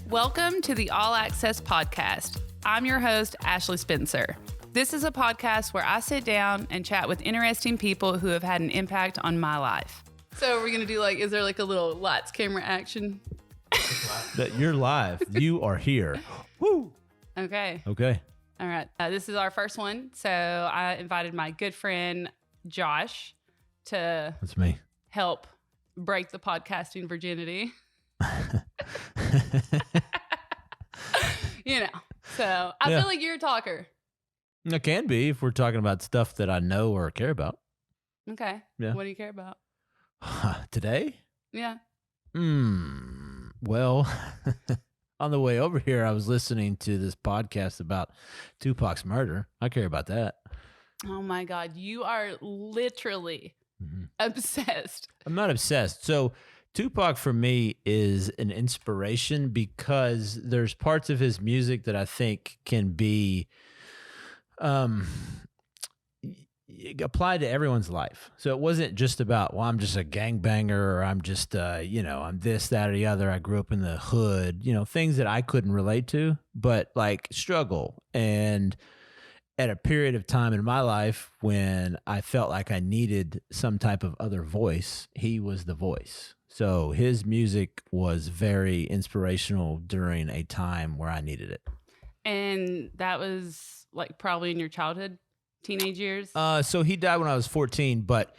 Welcome to the All Access Podcast. I'm your host, Ashley Spencer. This is a podcast where I sit down and chat with interesting people who have had an impact on my life. So we're going to do is there a little lights, camera, action? That you're live. You are here. Woo! Okay. Okay. All right. This is our first one. So I invited my good friend, Josh, to That's me. help break the podcasting virginity. So I feel like you're a talker. It can be if we're talking about stuff that I know or care about. Okay. Yeah. What do you care about? Today? Yeah. Well, on the way over here, I was listening to this podcast about Tupac's murder. I care about that. Oh my God. You are literally obsessed. I'm not obsessed. So Tupac for me is an inspiration because there's parts of his music that I think can be applied to everyone's life. So it wasn't just about, well, I'm just a gangbanger or I'm just, I'm this, that, or the other. I grew up in the hood, things that I couldn't relate to, but like struggle. And at a period of time in my life when I felt like I needed some type of other voice, he was the voice. So his music was very inspirational during a time where I needed it. And that was probably in your childhood, teenage years? So he died when I was 14, but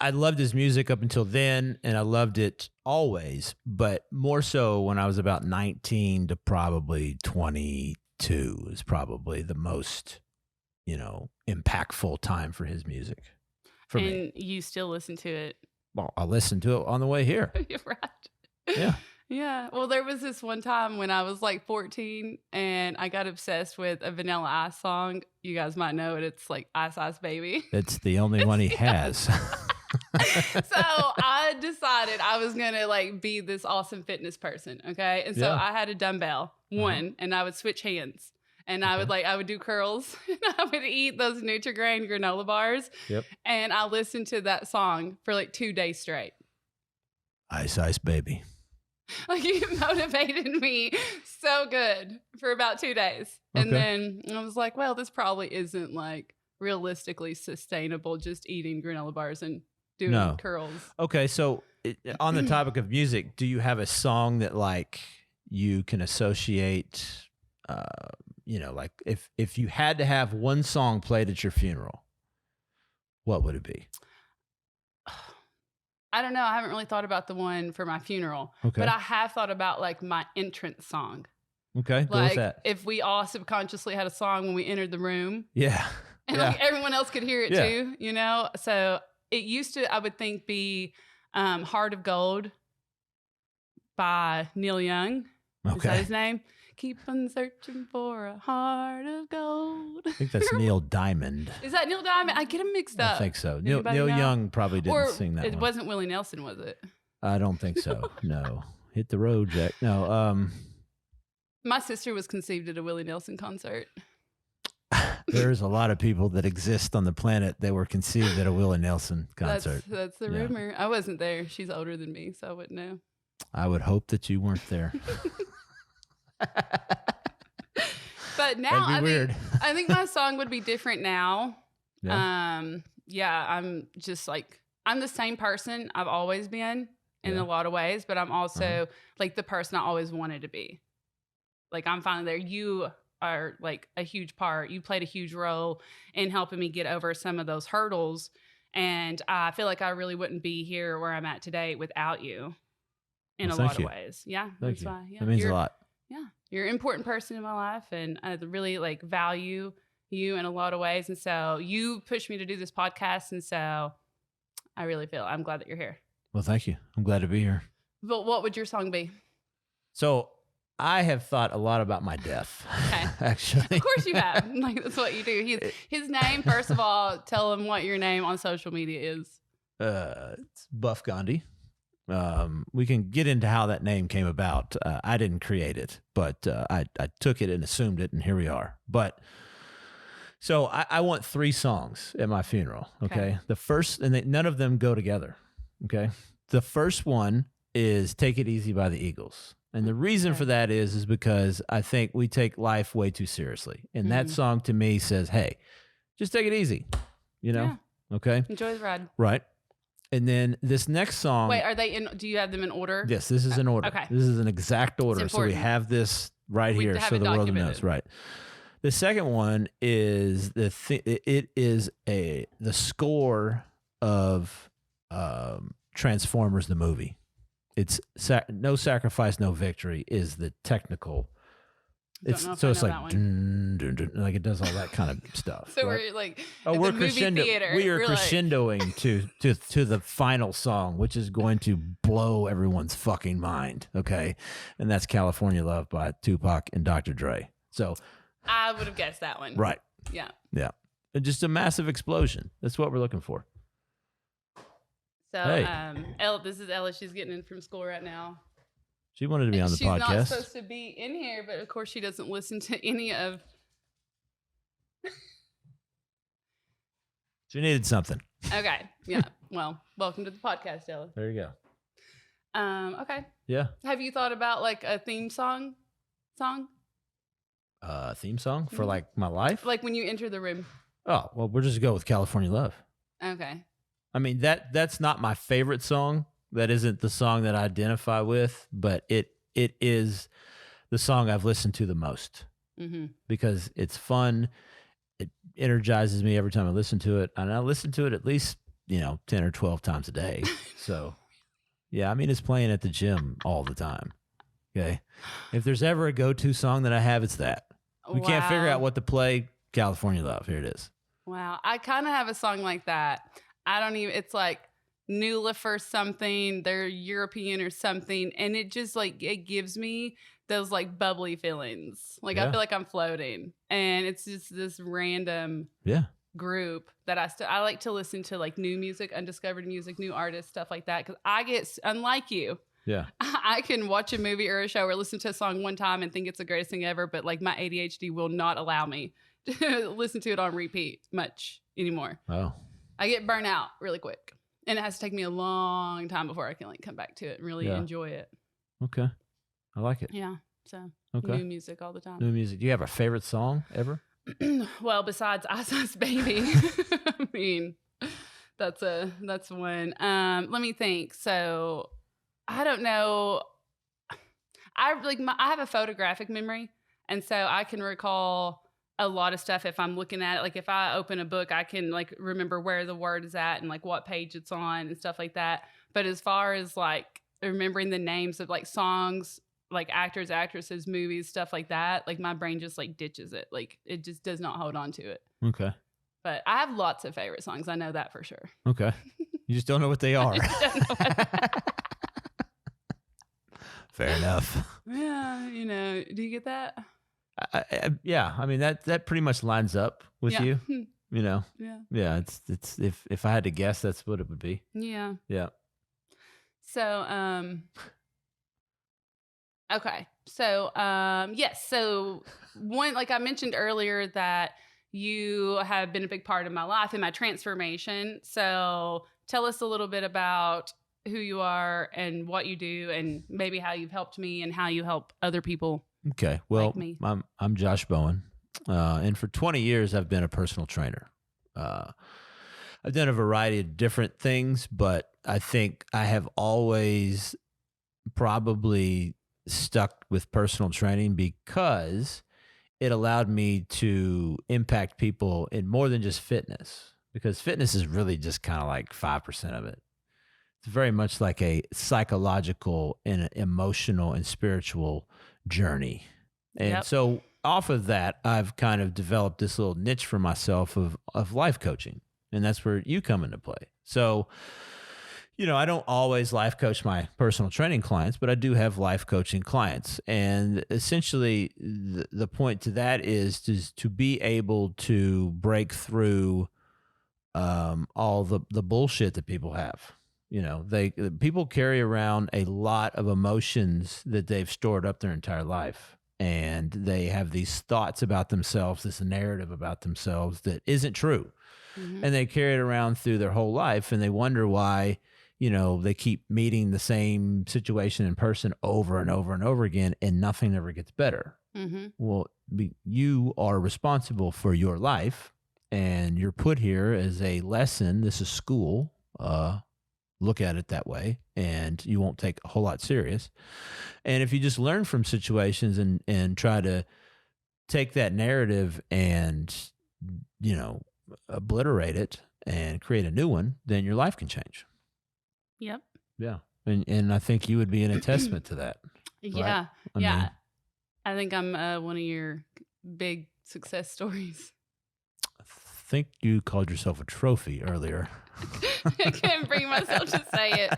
I loved his music up until then, and I loved it always, but more so when I was about 19 to probably 22 is probably the most, impactful time for his music for me. And you still listen to it? Well, I listened to it on the way here. Right. Yeah. Yeah. Well, there was this one time when I was 14 and I got obsessed with a Vanilla Ice song. You guys might know it. It's Ice Ice Baby. It's the only one he has. So I decided I was going to be this awesome fitness person. Okay. And so I had a dumbbell, one, and I would switch hands. And I would do curls and I would eat those Nutri-Grain granola bars. Yep. And I listened to that song for 2 days straight. Ice Ice Baby. It motivated me so good for about 2 days. And then I was like, well, this probably isn't realistically sustainable, just eating granola bars and doing curls. Okay. So on the topic of music, do you have a song that you can associate, if you had to have one song played at your funeral, what would it be? I don't know. I haven't really thought about the one for my funeral, but I have thought about my entrance song. Okay. Go with that. If we all subconsciously had a song when we entered the room. Yeah. And everyone else could hear it too, So it used to, I would think, be Heart of Gold by Neil Young. Okay. Is that his name? Keep on searching for a heart of gold. I think that's Neil Diamond. Is that Neil Diamond? I get him mixed up. I think so. Neil Young probably didn't sing that one. It wasn't Willie Nelson, was it? I don't think so. No. Hit the road, Jack. No. My sister was conceived at a Willie Nelson concert. There's a lot of people that exist on the planet that were conceived at a Willie Nelson concert. That's the rumor. I wasn't there. She's older than me, so I wouldn't know. I would hope that you weren't there. But now I think my song would be different now. Yeah. I'm just I'm the same person I've always been in a lot of ways, but I'm also the person I always wanted to be. I'm finally there. You are a huge part. You played a huge role in helping me get over some of those hurdles. And I feel like I really wouldn't be here where I'm at today without you in a lot of ways. Yeah. Thank you. Why. Yeah. That means a lot. Yeah. You're an important person in my life, and I really value you in a lot of ways. And so you pushed me to do this podcast. And so I'm glad that you're here. Well, thank you. I'm glad to be here. But what would your song be? So I have thought a lot about my death. Okay. Actually. Of course you have. That's what you do. His name, first of all, tell him what your name on social media is. It's Buff Gandhi. We can get into how that name came about. I didn't create it, but I took it and assumed it, and here we are. But So I want 3 songs at my funeral. Okay. Okay. The first, and none of them go together. Okay. The first one is Take It Easy by the Eagles. And the reason Okay. for that is because I think we take life way too seriously. And that song to me says, hey, just take it easy, you know? Yeah. Okay. Enjoy the ride. Right. And then this next song. Wait, are they in? Do you have them in order? Yes, this is in order. Okay. This is an exact order. So we important. have this right We here have so it the world documented. knows. Right. The second one is it is the score of Transformers the movie. It's No Sacrifice, No Victory is the technical. Don't know if So I it's know like that one. dun, dun, dun, like it does all that kind of stuff. So right? we're like, Oh, at we're the movie crescendo. theater. We are we're like- crescendoing to the final song, which is going to blow everyone's fucking mind. Okay, and that's "California Love" by Tupac and Dr. Dre. So, I would have guessed that one. right, Yeah. yeah, and just a massive explosion. That's what we're looking for. So, Hey. this is Ella. She's getting in from school right now. She wanted to be on the She's not podcast. supposed to be in here, but of course she doesn't listen to any of. She needed something. Okay. Yeah. Well, welcome to the podcast, Ella. There you go. Okay. Yeah, Have you thought about like a theme song? theme song for Mhm. like my life. Like when you enter the room. Oh well, we'll just go with "California Love." Okay. I mean that's not my favorite song. That isn't the song that I identify with, but it is the song I've listened to the most Mm-hmm. because it's fun. It energizes me every time I listen to it, and I listen to it at least 10 or 12 times a day. So yeah, I mean it's playing at the gym all the time. Okay, if there's ever a go-to song that I have, it's that. We can't figure out what to play. California Love. Here it is. Wow. I kind of have a song like that. I don't even, it's like Nulif or something. They're European or something. And it just like, it gives me those like bubbly feelings. Like Yeah. I feel like I'm floating. And it's just this random Yeah. group that I like to listen to like new music, undiscovered music, new artists, stuff like that. Cause I get, unlike you, Yeah. I can watch a movie or a show or listen to a song one time and think it's the greatest thing ever, but like my ADHD will not allow me to listen to it on repeat much anymore. Oh. I get burnt out really quick. And it has to take me a long time before I can like come back to it and really Yeah. enjoy it. Okay. I like it. Yeah. So Okay. new music all the time. New music. Do you have a favorite song ever? Well, besides Ice Ice Baby, I mean, that's one. Let me think. So I don't know. I have a photographic memory, and so I can recall a lot of stuff if I'm looking at it. Like if I open a book, I can like remember where the word is at and like what page it's on and stuff like that. But as far as like remembering the names of like songs, like actors, actresses, movies, stuff like that, like my brain just like ditches it. Like it just does not hold on to it. Okay. But I have lots of favorite songs. I know that for sure. Okay. You just don't know what they are. just don't know what- Fair enough. Yeah, do you get that? Yeah. I mean that pretty much lines up with Yeah. you. Hmm. Yeah. Yeah. It's if I had to guess, that's what it would be. Yeah. Yeah. So, okay. So, yes. So one, like I mentioned earlier that you have been a big part of my life and my transformation. So tell us a little bit about who you are and what you do and maybe how you've helped me and how you help other people. Okay. Well, me. I'm Josh Bowen, and for 20 years I've been a personal trainer. I've done a variety of different things, but I think I have always probably stuck with personal training because it allowed me to impact people in more than just fitness, because fitness is really just kind of like 5% of it. It's very much like a psychological and an emotional and spiritual journey. And Yep. so off of that, I've kind of developed this little niche for myself of life coaching. And that's where you come into play. So, I don't always life coach my personal training clients, but I do have life coaching clients. And essentially the point to that is to be able to break through all the bullshit that people have. People carry around a lot of emotions that they've stored up their entire life. and they have these thoughts about themselves, this narrative about themselves that isn't true. Mm-hmm. And they carry it around through their whole life, and they wonder why, they keep meeting the same situation in person over and over and over again, and nothing ever gets better. Mm-hmm. Well, you are responsible for your life, and you're put here as a lesson. This is school. Look at it that way, and you won't take a whole lot serious. And if you just learn from situations and try to take that narrative and, obliterate it and create a new one, then your life can change. Yep. Yeah. And I think you would be an attestment to that. Yeah. Right? I mean, I think I'm one of your big success stories. I think you called yourself a trophy earlier. I couldn't bring myself to say it.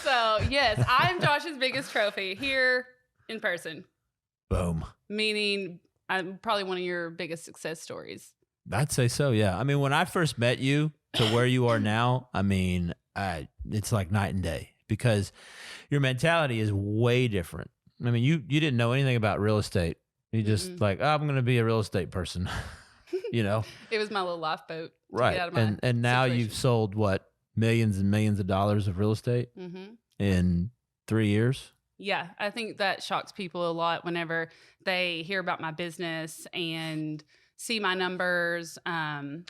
So, yes, I'm Josh's biggest trophy here in person. Boom. Meaning I'm probably one of your biggest success stories. I'd say so, yeah. I mean, when I first met you to where you are now, I mean, it's like night and day, because your mentality is way different. I mean, you didn't know anything about real estate. You just like, I'm going to be a real estate person, It was my little lifeboat. Right. And now you've sold what, millions and millions of dollars of real estate in 3 years? Yeah, I think that shocks people a lot whenever they hear about my business and see my numbers. I'm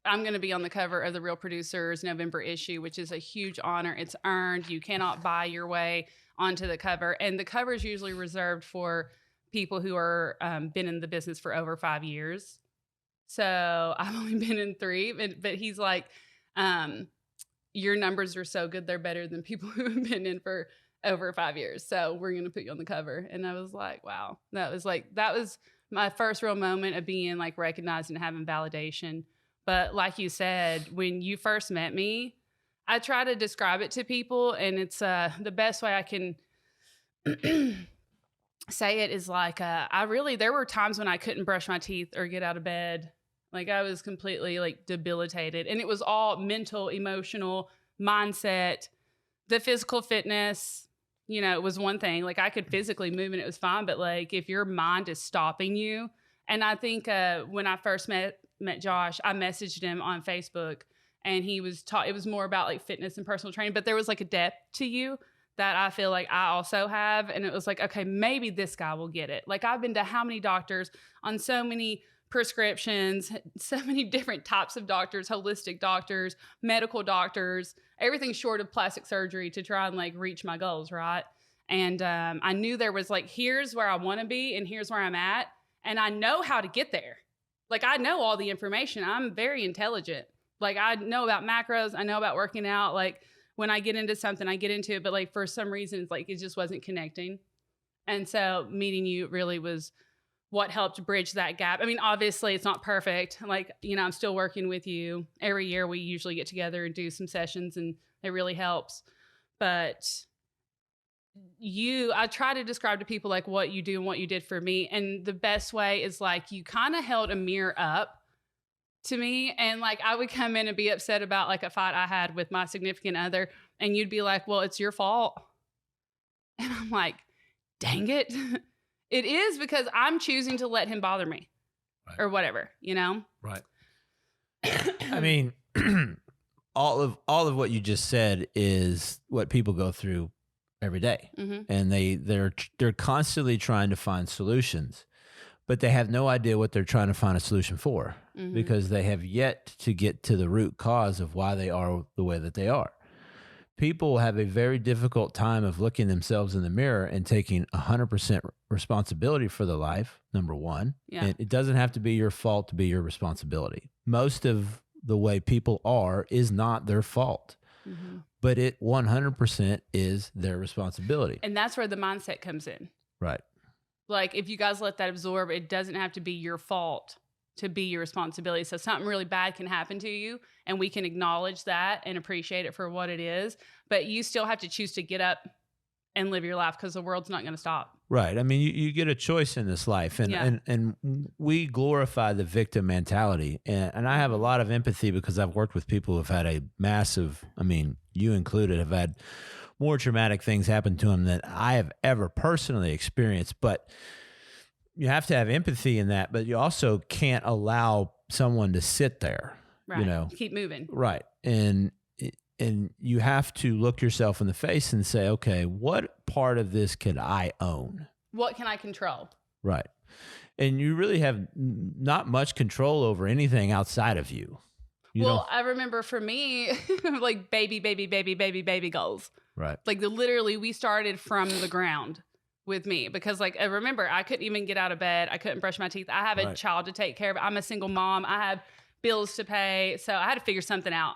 going to be on the cover of the Real Producers November issue, which is a huge honor. It's earned. You cannot buy your way onto the cover. And the cover is usually reserved for people who are been in the business for over 5 years. So I've only been in 3, but he's like, your numbers are so good, they're better than people who have been in for over 5 years. So we're going to put you on the cover. And I was like, wow, that was my first real moment of being like recognized and having validation. But like you said, when you first met me, I try to describe it to people, and it's the best way I can say it is like, there were times when I couldn't brush my teeth or get out of bed. Like I was completely like debilitated, and it was all mental, emotional, mindset. The physical fitness, it was one thing. Like I could physically move and it was fine, but like if your mind is stopping you, and I think when I first met Josh, I messaged him on Facebook, and he was it was more about like fitness and personal training, but there was like a depth to you that I feel like I also have. And it was like, okay, maybe this guy will get it. Like I've been to how many doctors on so many prescriptions, so many different types of doctors, holistic doctors, medical doctors, everything short of plastic surgery to try and like reach my goals, right? And I knew there was like, here's where I want to be and here's where I'm at. And I know how to get there. Like I know all the information. I'm very intelligent. Like I know about macros. I know about working out. Like when I get into something, I get into it. But like for some reason, it's like it just wasn't connecting. And so meeting you really was what helped bridge that gap. I mean, obviously it's not perfect. Like, I'm still working with you. Every year we usually get together and do some sessions, and it really helps. But I try to describe to people like what you do and what you did for me. And the best way is like, you kind of held a mirror up to me. And like, I would come in and be upset about like a fight I had with my significant other. And you'd be like, well, it's your fault. And I'm like, dang it. It is, because I'm choosing to let him bother me, right, or whatever, Right. I mean, all of what you just said is what people go through every day. And they're constantly trying to find solutions, but they have no idea what they're trying to find a solution for, because they have yet to get to the root cause of why they are the way that they are. People have a very difficult time of looking themselves in the mirror and taking 100% responsibility for their life, number one. Yeah. And it doesn't have to be your fault to be your responsibility. Most of the way people are is not their fault, but it 100% is their responsibility. And that's where the mindset comes in. Right. Like if you guys let that absorb, it doesn't have to be your fault to be your responsibility. So something really bad can happen to you, and we can acknowledge that and appreciate it for what it is, but you still have to choose to get up and live your life, because the world's not going to stop. Right. I mean, you get a choice in this life, and we glorify the victim mentality. And I have a lot of empathy, because I've worked with people who have had a massive, I mean, you included, have had more traumatic things happen to them than I have ever personally experienced. But you have to have empathy in that, but you also can't allow someone to sit there, Right. you know? Keep moving. Right. And you have to look yourself in the face and say, okay, what part of this can I own? What can I control? Right. And you really have not much control over anything outside of you. Well, I remember for me, like baby goals. Right. Like literally we started from the ground with me because like I remember I couldn't even get out of bed. I couldn't brush my teeth. I have a child to take care of. I'm a single mom. I have bills to pay. So I had to figure something out,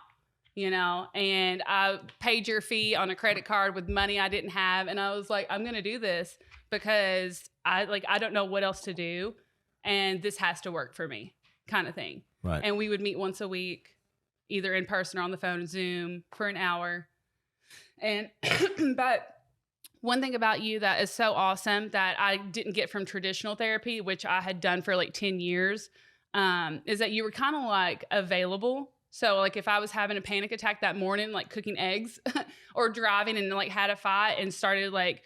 you know, and I paid your fee on a credit card with money I didn't have. And I was like, I'm going to do this because I don't know what else to do. And this has to work for me kind of thing. Right. And we would meet once a week, either in person or on the phone, Zoom for an hour. And, but one thing about you that is so awesome that I didn't get from traditional therapy, which I had done for like 10 years, is that you were kind of like available. So like if I was having a panic attack that morning, like cooking eggs or driving and like had a fight and started like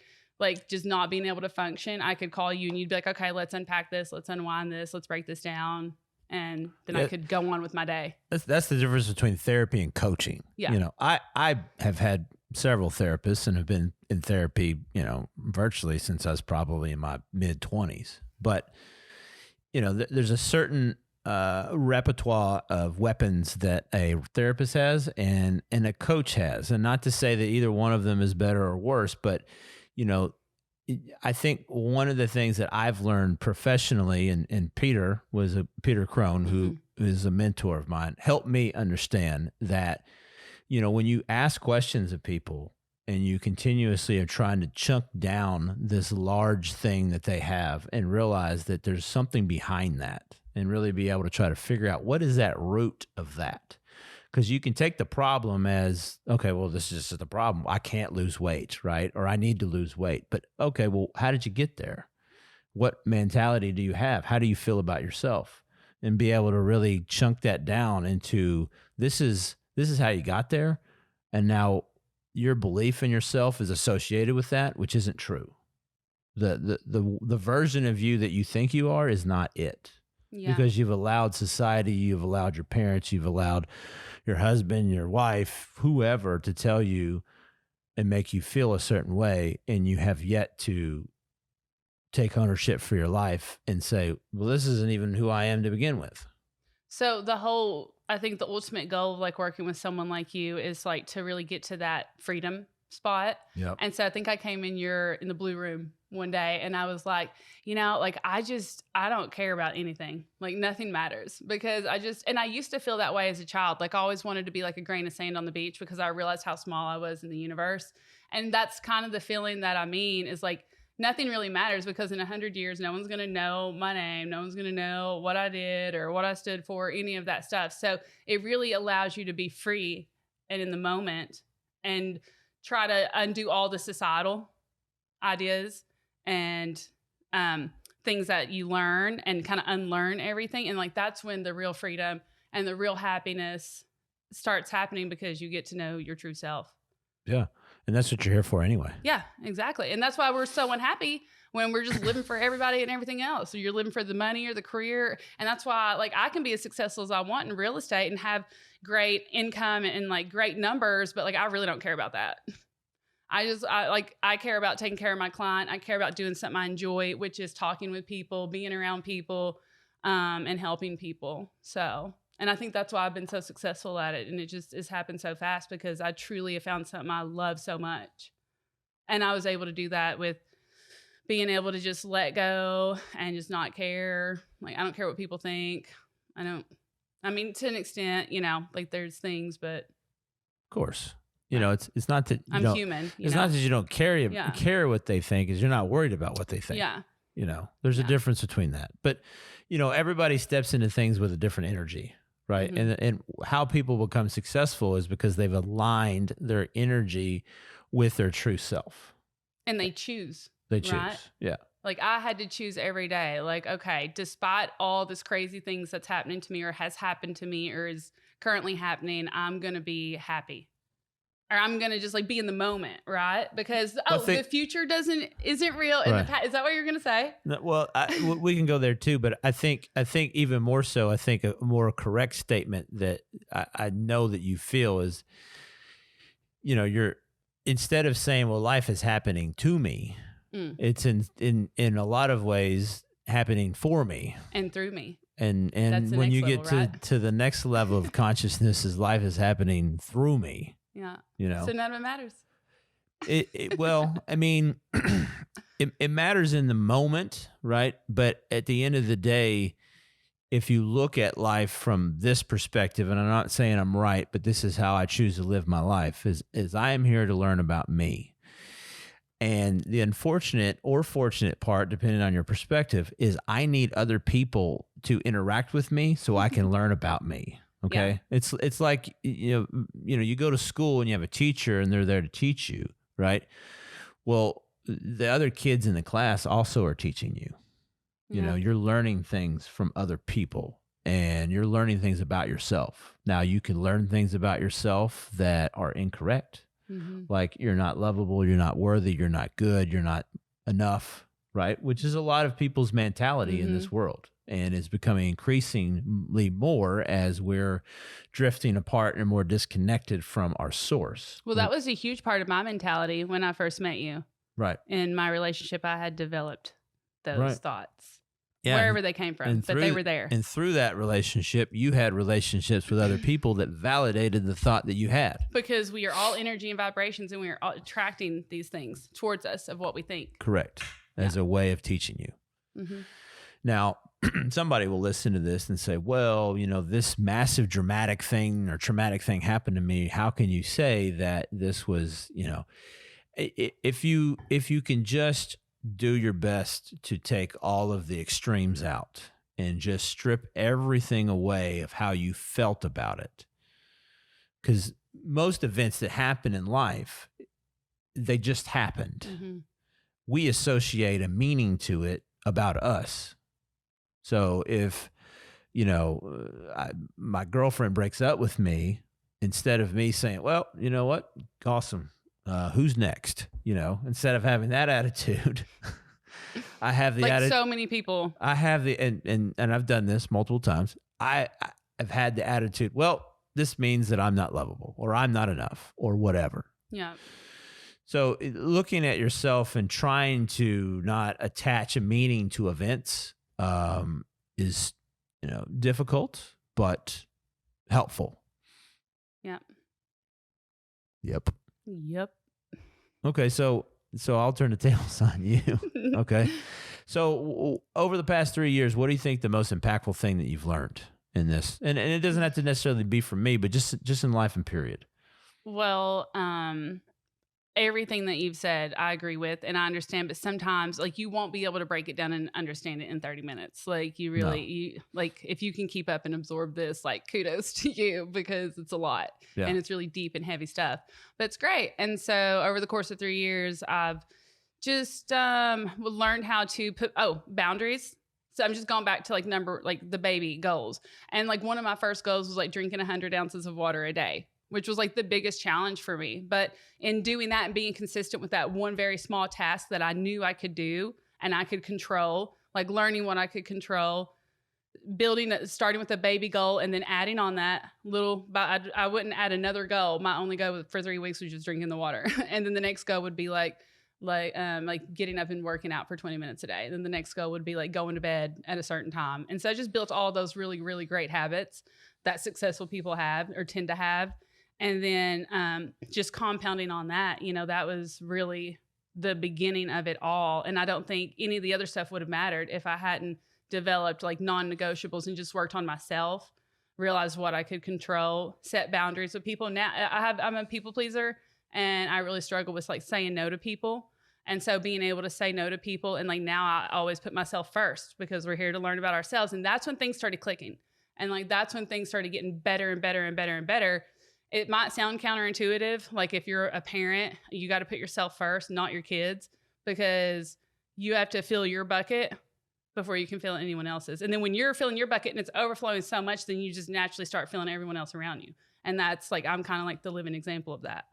just not being able to function, I could call you and you'd be like, okay, let's unpack this. Let's unwind this. Let's break this down. And then I could go on with my day. That's the difference between therapy and coaching. Yeah. You know, I have had several therapists and have been in therapy, you know, virtually since I was probably in my mid-20s. But, you know, there's a certain repertoire of weapons that a therapist has and a coach has. And not to say that either one of them is better or worse, but, you know, I think one of the things that I've learned professionally, and Peter Crone, who is a mentor of mine, helped me understand that, you know, when you ask questions of people and you continuously are trying to chunk down this large thing that they have and realize that there's something behind that and really be able to try to figure out what is that root of that. Because you can take the problem as, okay, well, this is just the problem. I can't lose weight, right? Or I need to lose weight. But okay, well, how did you get there? What mentality do you have? How do you feel about yourself? And be able to really chunk that down into this is how you got there. And now your belief in yourself is associated with that, which isn't true. The version of you that you think you are is not it. Yeah. Because you've allowed society, you've allowed your parents, you've allowed your husband, your wife, whoever to tell you and make you feel a certain way. And you have yet to take ownership for your life and say, well, this isn't even who I am to begin with. So I think the ultimate goal of like working with someone like you is like to really get to that freedom spot. Yep. And so I think I came in the blue room one day and I was like, you know, like I don't care about anything. Like nothing matters because and I used to feel that way as a child. Like I always wanted to be like a grain of sand on the beach because I realized how small I was in the universe. And that's kind of the feeling that I mean is like nothing really matters because in 100 years, no one's going to know my name. No one's going to know what I did or what I stood for, any of that stuff. So it really allows you to be free and in the moment and try to undo all the societal ideas and things that you learn and kind of unlearn everything. And like, that's when the real freedom and the real happiness starts happening because you get to know your true self. Yeah. And that's what you're here for anyway. Yeah, exactly. And that's why we're so unhappy when we're just living for everybody and everything else. So you're living for the money or the career. And that's why like I can be as successful as I want in real estate and have great income and like great numbers, but like I really don't care about that. I care about taking care of my client. I care about doing something I enjoy, which is talking with people, being around people, and helping people. So, and I think that's why I've been so successful at it. And it just has happened so fast because I truly have found something I love so much. And I was able to do that with being able to just let go and just not care. Like, I don't care what people think. I mean, to an extent, you know, like there's things, but. Of course. You know, it's not that I'm human. It's not that you don't care what they think, is you're not worried about what they think. Yeah. You know, there's a difference between that. But, you know, everybody steps into things with a different energy, right? Mm-hmm. And how people become successful is because they've aligned their energy with their true self. And they choose. They choose. Right? Yeah. Like I had to choose every day. Like, okay, despite all this crazy things that's happening to me or has happened to me or is currently happening, I'm going to be happy. or I'm going to just like be in the moment, right? Because the future isn't real in the past. Is that what you're going to say? No, well, we can go there too, but I think even more so, I think a more correct statement that I know that you feel is, you're, instead of saying, well, life is happening to me, it's in a lot of ways happening for me and through me. And when you get to the next level of consciousness, is life is happening through me. Yeah. So none of it matters. Well, I mean, it matters in the moment, right? But at the end of the day, if you look at life from this perspective, and I'm not saying I'm right, but this is how I choose to live my life, is I am here to learn about me. And the unfortunate or fortunate part, depending on your perspective, is I need other people to interact with me so I can learn about me. Okay. Yeah. It's like, you go to school and you have a teacher and they're there to teach you, right? Well, the other kids in the class also are teaching you. You're learning things from other people and you're learning things about yourself. Now, you can learn things about yourself that are incorrect. Mm-hmm. Like you're not lovable, you're not worthy, you're not good, you're not enough, right? Which is a lot of people's mentality in this world, and is becoming increasingly more as we're drifting apart and more disconnected from our source. Well, that was a huge part of my mentality when I first met you. Right. In my relationship, I had developed those thoughts. Yeah, wherever they came from, but they were there. And through that relationship, you had relationships with other people that validated the thought that you had. Because we are all energy and vibrations, and we are all attracting these things towards us of what we think. Correct. As a way of teaching you. Mm-hmm. Now, somebody will listen to this and say, well, this massive dramatic thing or traumatic thing happened to me. How can you say that this was, if you can just do your best to take all of the extremes out and just strip everything away of how you felt about it. Because most events that happen in life, they just happened. Mm-hmm. We associate a meaning to it about us. So if, my girlfriend breaks up with me, instead of me saying, well, you know what? Awesome. Who's next? Instead of having that attitude, I have the attitude. So many people. I have the, and I've done this multiple times. I've had the attitude, well, this means that I'm not lovable or I'm not enough or whatever. Yeah. So looking at yourself and trying to not attach a meaning to events is, difficult, but helpful. Yeah. Yep. Yep. Okay, so I'll turn the tables on you. Okay. So over the past 3 years, what do you think the most impactful thing that you've learned in this? And it doesn't have to necessarily be from me, but just in life and period. Well, everything that you've said, I agree with and I understand, but sometimes you won't be able to break it down and understand it in 30 minutes. If you can keep up and absorb this, kudos to you because it's a lot and it's really deep and heavy stuff, but it's great. And so over the course of 3 years, I've just learned how to put boundaries. So I'm just going back to the baby goals. And one of my first goals was drinking 100 ounces of water a day, which was the biggest challenge for me. But in doing that and being consistent with that one very small task that I knew I could do and I could control, learning what I could control, starting with a baby goal and then adding on that I wouldn't add another goal. My only goal for 3 weeks was just drinking the water. And then the next goal would be getting up and working out for 20 minutes a day. And then the next goal would be going to bed at a certain time. And so I just built all those really, really great habits that successful people have or tend to have. And then just compounding on that, that was really the beginning of it all. And I don't think any of the other stuff would have mattered if I hadn't developed non-negotiables and just worked on myself, realized what I could control, set boundaries with people. Now I'm a people pleaser and I really struggle with saying no to people. And so being able to say no to people and now I always put myself first because we're here to learn about ourselves. And that's when things started clicking. And that's when things started getting better and better and better and better. It might sound counterintuitive. If you're a parent, you got to put yourself first, not your kids, because you have to fill your bucket before you can fill anyone else's. And then when you're filling your bucket and it's overflowing so much, then you just naturally start filling everyone else around you. And that's I'm kind of the living example of that.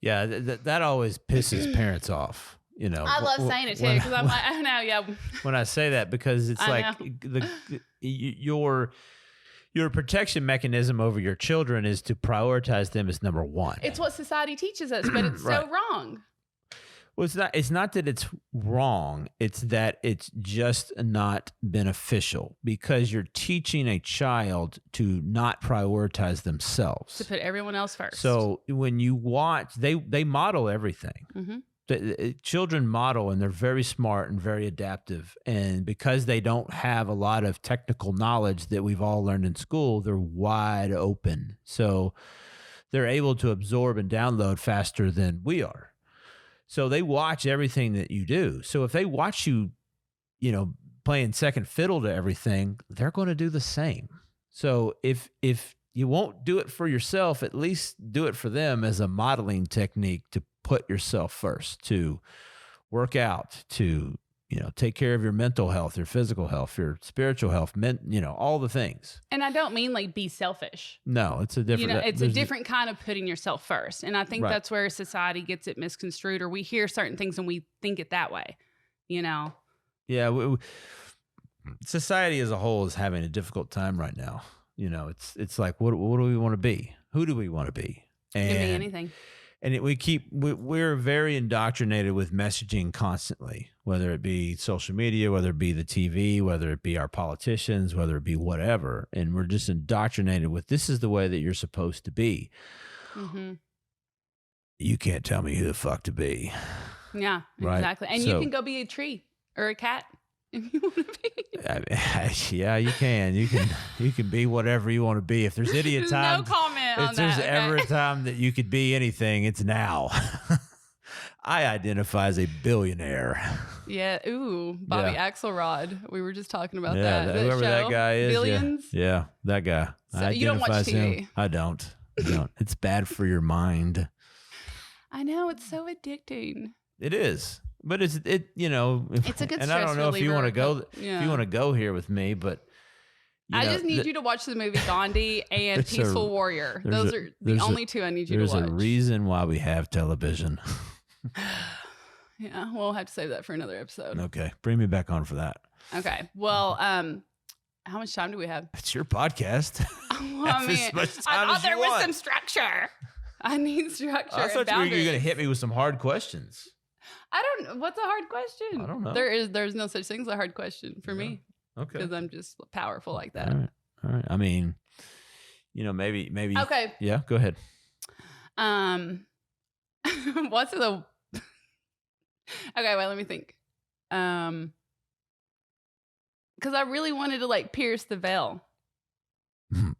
Yeah, that always pisses parents off. You know, I love saying it too because I'm like, oh no, yeah. when I say that, because it's I like know. your protection mechanism over your children is to prioritize them as number one. It's what society teaches us, but it's Right. so wrong. Well, it's not that it's wrong. It's that it's just not beneficial, because you're teaching a child to not prioritize To themselves. put everyone else first. So when you watch, they model everything. Mhm. Children model, and they're very smart and very adaptive. And because they don't have a lot of technical knowledge that we've all learned in school, they're wide open. So they're able to absorb and download faster than we are. So they watch everything that you do. So if they watch you, playing second fiddle to everything, they're going to do the same. So if you won't do it for yourself, at least do it for them as a modeling technique to put yourself first, to work out, to, take care of your mental health, your physical health, your spiritual health, all the things. And I don't mean like be selfish. No, it's a different, It's a different kind of putting yourself first. And I think Right. that's where society gets it misconstrued, or we hear certain things and we think it that way, Yeah. Society as a whole is having a difficult time right now. It's like, what do we want to be? Who do we want to be? It can be anything. And we're very indoctrinated with messaging constantly, whether it be social media, whether it be the TV, whether it be our politicians, whether it be whatever. And we're just indoctrinated with, this is the way that you're supposed to be. Mm-hmm. You can't tell me who the fuck to be. Yeah, Right. exactly. And you can go be a tree or a cat if you want to be. Yeah, you can. You can be whatever you want to be. If there's any There's time, no comment on if there's that. ever a Okay. time that you could be anything, it's now. I identify as a billionaire. Yeah. Ooh, Bobby Yeah. Axelrod. We were just talking about Yeah, that. whoever that show, guy is. Billions. Yeah, that guy. So I you don't watch identify as him. TV? I don't. It's bad for your mind. I know, it's so addicting. It is. But it's It's a good and I don't stress know if you want to reliever, go but, yeah. if you want to go here with me, but I just need you to watch the movie Gandhi and There's a- Peaceful Warrior. there's Those a- are the there's a- only two I need you to There's watch. a reason why we have television. Yeah, we'll have to save that for another episode. Okay, bring me back on for that. Okay. Well, how much time do we have? It's your podcast. Well, Have as much I time thought as you there was want. some structure. I need structure. I and thought you were boundaries. going to hit me with some hard questions. I don't. What's a hard question? I don't know. There's no such thing as a hard question for Yeah. me Okay. because I'm just powerful like that. All right. All right. I mean, maybe. Okay. Yeah. Go ahead. What's the? Okay, wait. Let me think. Because I really wanted to like pierce the veil,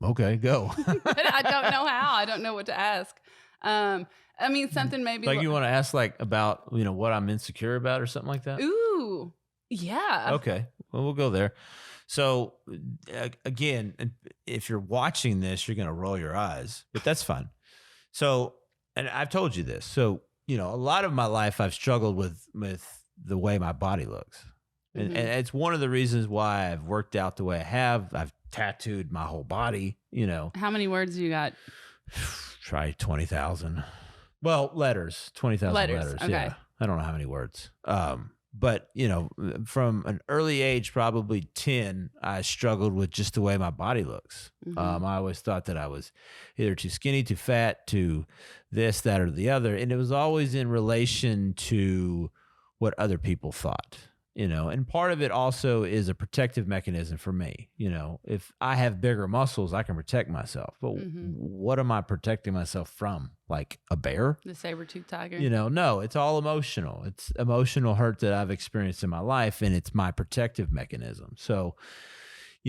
Okay. Go. but I don't know how. I don't know what to ask. I mean, something maybe Like you want to ask about what I'm insecure about or something like that. Ooh, yeah. Okay. Well, we'll go there. So again, if you're watching this, you're going to roll your eyes, but that's fine. So, and I've told you this. So, a lot of my life I've struggled with the way my body looks. And, Mhm. and it's one of the reasons why I've worked out the way I have. I've tattooed my whole body, How many words do you got? try 20,000. Well, letters, 20,000 Letters, letters. okay. Yeah. I don't know how many words. But, from an early age, probably 10, I struggled with just the way my body looks. Mhm. I always thought that I was either too skinny, too fat, too this, that, or the other. And it was always in relation to what other people thought. And part of it also is a protective mechanism for me. If I have bigger muscles, I can protect myself. But Mhm. what am I protecting myself from? Like a bear? The saber-toothed tiger. No, it's all emotional. It's emotional hurt that I've experienced in my life, and it's my protective mechanism. So,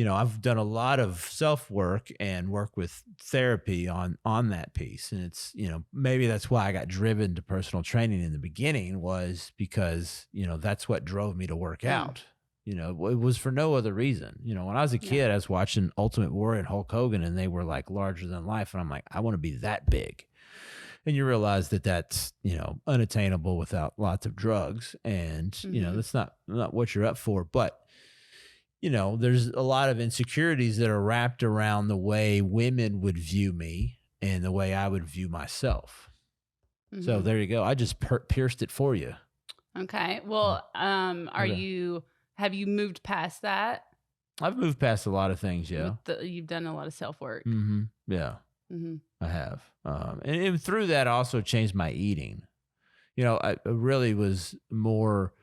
I've done a lot of self-work and work with therapy on that piece. And it's, maybe that's why I got driven to personal training in the beginning, was because, that's what drove me to work Mm. out. It was for no other reason. When I was a kid, I was watching Ultimate Warrior and Hulk Hogan, and they were like larger than life. And I'm like, I want to be that big. And you realize that that's, unattainable without lots of drugs. And, Mhm. that's not what you're up for. But, there's a lot of insecurities that are wrapped around the way women would view me and the way I would view myself. So Mhm. there you go. I just pierced it for you. Okay. Well, Okay. have you moved past that? I've moved past a lot of things. Yeah. You've done a lot of self work. Yeah, Hmm. I have. And through that also changed my eating. I really was more,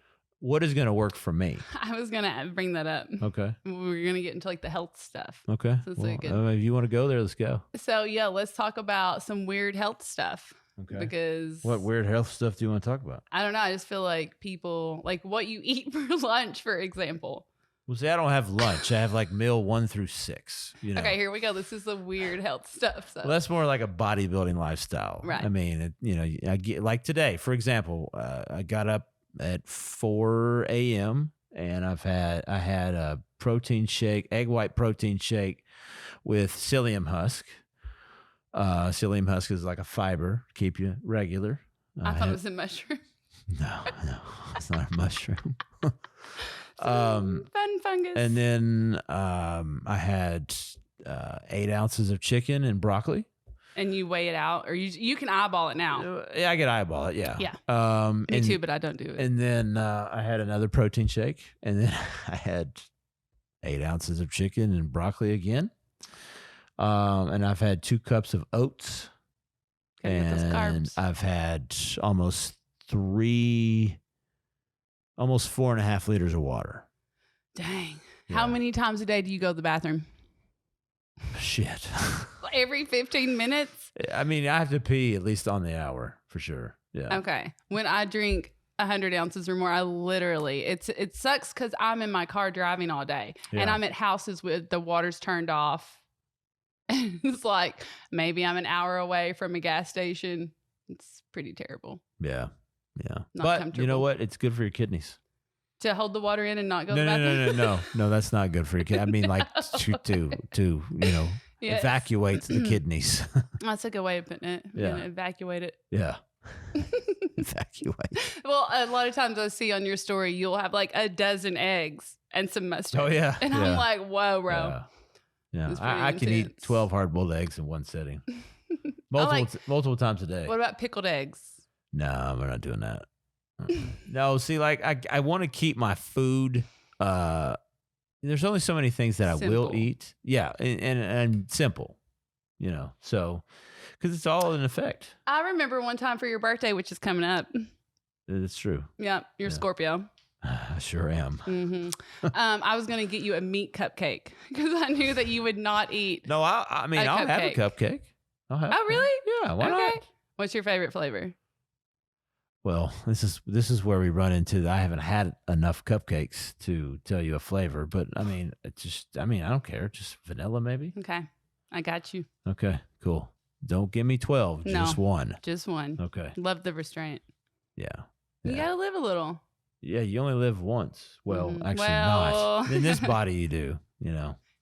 what is going to work for me? I was gonna bring that up. Okay. We were gonna get into like the health stuff. Okay. So it's Well, like good. if you want to go there, let's go. So yeah, let's talk about some weird health stuff. Okay. Because What weird health stuff do you want to talk about? I don't know. I just feel like people like what you eat for lunch, for example. Well, see, I don't have lunch. I have like meal 1 through 6. Okay, here we go. This is the weird health stuff. So Well, that's more like a bodybuilding lifestyle. Right. I mean, I get like today, for example, I got up at 4 a.m. and I had a protein shake, egg white protein shake with psyllium husk. Psyllium husk is like a fiber, keep you regular. I thought it was a mushroom. No, it's not a mushroom. Fun fungus. And then I had 8 ounces of chicken and broccoli. And you weigh it out, or you can eyeball it now. Yeah, I could eyeball it. Yeah. Yeah. Me and, too, but I don't do it. And then I had another protein shake, and then I had 8 ounces of chicken and broccoli again. And I've had 2 cups of oats, Gotta get those and carbs. I've had almost 4.5 liters of water. Dang. Yeah. How many times a day do you go to the bathroom? Shit. Every 15 minutes? I mean, I have to pee at least on the hour for sure. Yeah. Okay. When I drink 100 ounces or more, I literally, it sucks because I'm in my car driving all day and Yeah. I'm at houses with the water's turned off. It's like maybe I'm an hour away from a gas station. It's pretty terrible Yeah. Yeah. Not But you know comfortable. what? It's good for your kidneys. to hold the water in and not go No, to the bathroom. no. That's not good for your kid. I mean, like to Yes. evacuate the kidneys. That's a good way of putting it. Yeah. Gonna evacuate it. Yeah. Evacuate. Well, a lot of times I see on your story, you'll have like a dozen eggs and some mustard. Oh yeah. And yeah. I'm like, whoa, bro. Yeah. Yeah. That's pretty I can eat intense. 12 hard-boiled eggs in one sitting. like- Multiple times a day. What about pickled eggs? No, we're not doing that. No, see, like I want to keep my food. There's only so many things that I will Simple. eat. Yeah, and simple, So, because it's all in effect. I remember one time for your birthday, which is coming up. It's true. Yeah, you're Yeah. Scorpio. I sure am. Hmm. I was going to get you a meat cupcake because I knew that you would not eat. No, I mean, A I'll have a cupcake. cupcake. I'll have. Oh, really? Yeah. Why Okay. not? What's your favorite flavor? Well, this is where we run into. I haven't had enough cupcakes to tell you a flavor, but I mean, I don't care. Just vanilla, maybe. Okay, I got you. Okay, cool. Don't give me 12, No. just one. Just one. Okay. Love the restraint. Yeah. You Yeah. got to live a little. Yeah, you only live once. Well, Mhm. actually Well- not. In this body you do,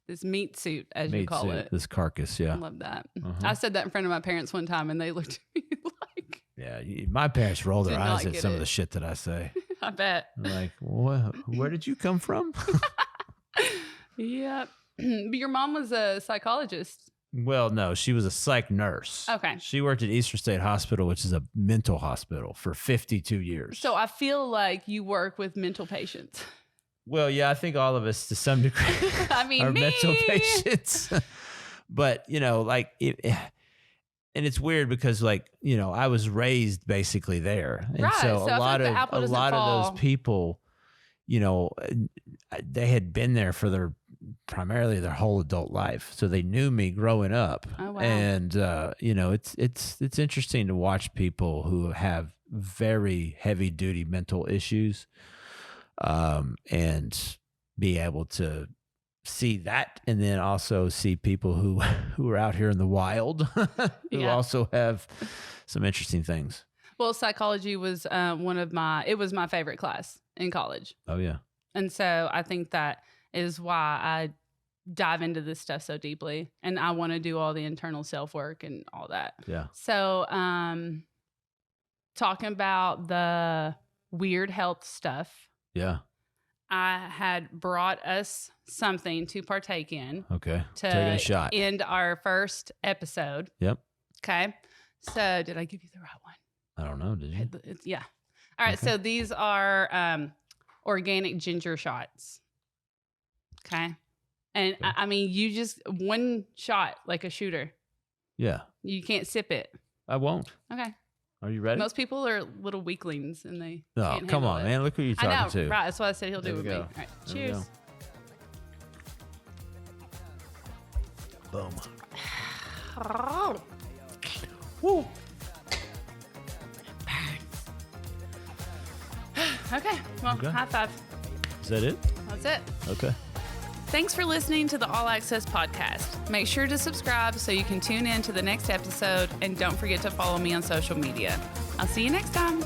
This meat suit, as you Meat call suit, it. this carcass, I yeah. love that. Uh-huh. I said that in front of my parents one time and they looked at me like, Yeah, my parents roll their Did not eyes at get some of it. the shit that I say. I bet. They're like, where did you come from? Yeah. But your mom was a psychologist. Well, no, she was a psych nurse. Okay. She worked at Eastern State Hospital, which is a mental hospital, for 52 years. So I feel like you work with mental patients. Well, yeah, I think all of us to some degree I mean, are me. mental patients. But, like and it's weird because I was raised basically there. And Right, so so I a feel lot like the of apple a doesn't lot of fall. those people, they had been there for primarily their whole adult life. So they knew me growing up. Oh, wow. And it's interesting to watch people who have very heavy duty mental issues and be able to see that, and then also see people who are out here in the wild who Yeah. also have some interesting things. Well, psychology was it was my favorite class in college. Oh yeah. And so I think that is why I dive into this stuff so deeply and I want to do all the internal self work and all that. Yeah. So, talking about the weird health stuff, Yeah. I had brought us something to partake in Okay. to Taking a shot. end our first episode. Yep. Okay. So, did I give you the right one? I don't know. Did you? Yeah. All right. Okay. So these are organic ginger shots. Okay. And Okay. I mean, you just one shot like a shooter. Yeah. You can't sip it. I won't. Okay. Are you ready? Most people are little weaklings and they Oh, can't come handle on, it. man. Look who you're I talking know, to. right? That's what I said he'll There do we with me. go. All right. There we Cheers. go. Boom. Woo. Okay. Well, Okay. high five. Is that it? That's it. Okay. Thanks for listening to the All Access Podcast. Make sure to subscribe so you can tune in to the next episode, and don't forget to follow me on social media. I'll see you next time.